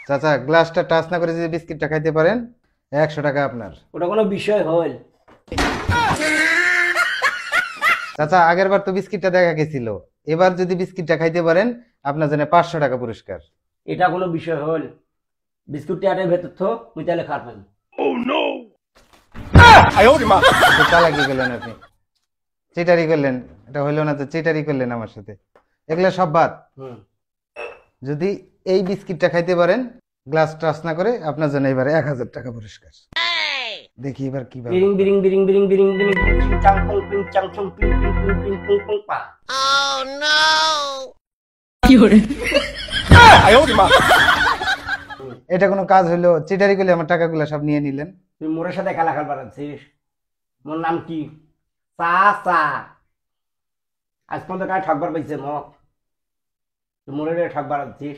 চাচা গ্লাসটা টাচ না করে যদি বিস্কিটটা খাইতে পারেন 100 টাকা আপনার। ওটা কোনো বিষয় হল? চাচা আগের বার তো বিস্কিটটা দেখা গেছিল, এবার যদি বিস্কিটটা খাইতে পারেন আপনার জন্য 500 টাকা পুরস্কার। এটা কোনো বিষয় হল? বিস্কুটটি আটের ভেতর তো মুই তাহলে খাবেন। তো চালাকি করলেন আপনি, চিটারি করলেন, এটা হইলো না তো, চিটারি করলেন আমার সাথে। এগুলা সব বাদ। যদি এই বিস্কিটটা খাইতে পারেন গ্লাস টাচ না করে আপনার জন্য এবার 1000 টাকা পুরস্কার। দেখি এবার কি বিরিং বিরিং বিরিং বিরিং বিরিং বিরিং চিং চাং পং পিং চাং চং পিং পিং পিং পিং পিং পং পা। এটা কোনো কাজ হইলো? চিটারি করলে আমার টাকাগুলো সব নিয়ে নিলেন। তুই মোরের সাথে খেলা খেলবার আছিস? মোর নাম কি? চা চা। আজ পর্যন্ত কাজ ঠকবার পাইছে মক? তুই মোরের ঠকবার আছিস?